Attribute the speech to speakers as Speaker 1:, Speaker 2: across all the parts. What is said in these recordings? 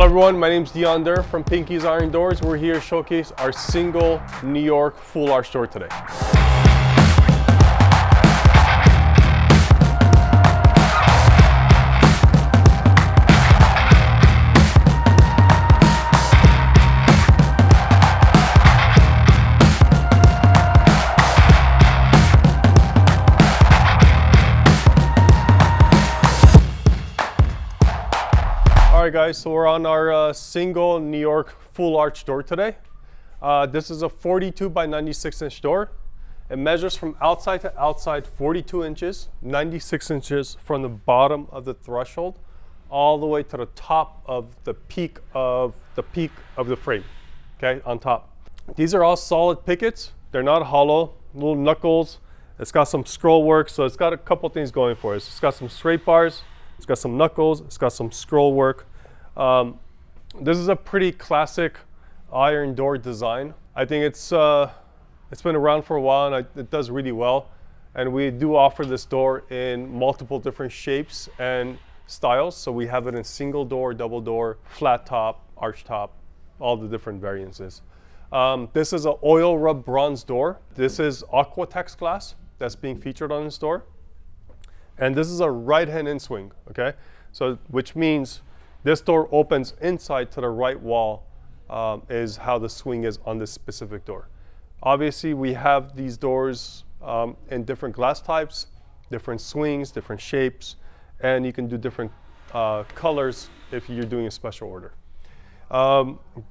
Speaker 1: Hello everyone, my name is Dion Durr from Pinky's Iron Doors. We're here to showcase our single New York full arch door today. Alright guys, so we're on our single New York full arch door today. This is a 42 by 96 inch door. It measures from outside to outside 42 inches, 96 inches from the bottom of the threshold all the way to the top of the peak of the frame, okay, on top. These are all solid pickets. They're not hollow, little knuckles. It's got some scroll work, so it's got a couple things going for it. It's got some straight bars, it's got some knuckles, it's got some scroll work. This is a pretty classic iron door design. I think it's been around for a while and it does really well. And we do offer this door in multiple different shapes and styles. So we have it in single door, double door, flat top, arch top, all the different variances. This is an oil rub bronze door. This is Aquatex glass that's being featured on this door. And this is a right hand in swing, okay? So which means this door opens inside to the right wall is how the swing is on this specific door. Obviously, we have these doors in different glass types, different swings, different shapes, and you can do different colors if you're doing a special order.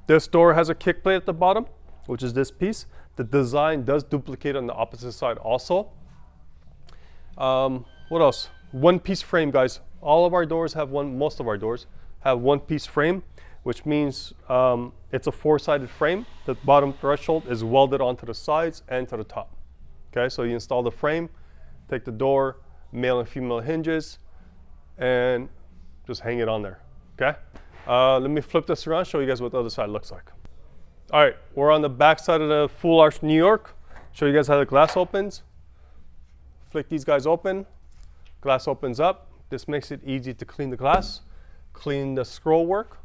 Speaker 1: This door has a kick plate at the bottom, which is this piece. The design does duplicate on the opposite side also. What else? One piece frame, guys. All of our doors have most of our doors have one piece frame, which means it's a four-sided frame. The bottom threshold is welded onto the sides and to the top. Okay, so you install the frame, take the door, male and female hinges, and just hang it on there. Okay, let me flip this around, show you guys what the other side looks like. All right, we're on the back side of the full arch New York. Show you guys how the glass opens. Flick these guys open, glass opens up. This makes it easy to clean the glass, clean the scroll work.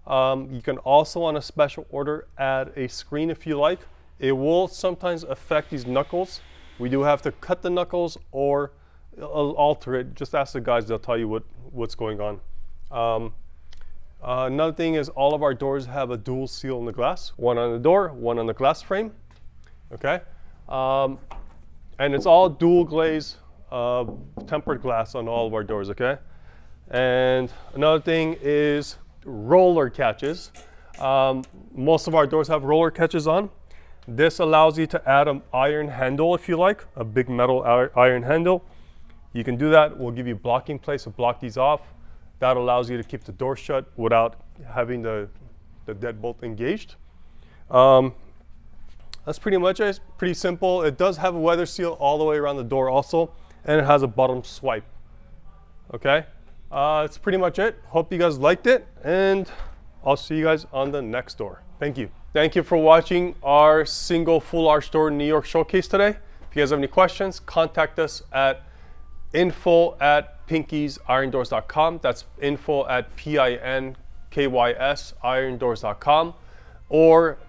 Speaker 1: You can also, on a special order, add a screen if you like. It will sometimes affect these knuckles. We do have to cut the knuckles or alter it. Just ask the guys, they'll tell you what's going on. Another thing is all of our doors have a dual seal in the glass. One on the door, one on the glass frame. Okay, and it's all dual glaze tempered glass on all of our doors, okay? And another thing is roller catches. Most of our doors have roller catches on. This allows you to add an iron handle if you like, a big metal iron handle. You can do that. We'll give you blocking plates to block these off. That allows you to keep the door shut without having the deadbolt engaged. That's pretty much it. It's pretty simple. It does have a weather seal all the way around the door also, and it has a bottom swipe. Okay, that's pretty much it. Hope you guys liked it, and I'll see you guys on the next door. Thank you. Thank you for watching our single full arch door New York showcase today. If you guys have any questions, contact us at info@pinkysirondoors.com. That's info@PINKYS irondoors.com, or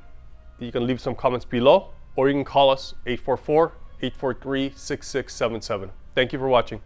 Speaker 1: you can leave some comments below, or you can call us 844-843-6677. Thank you for watching.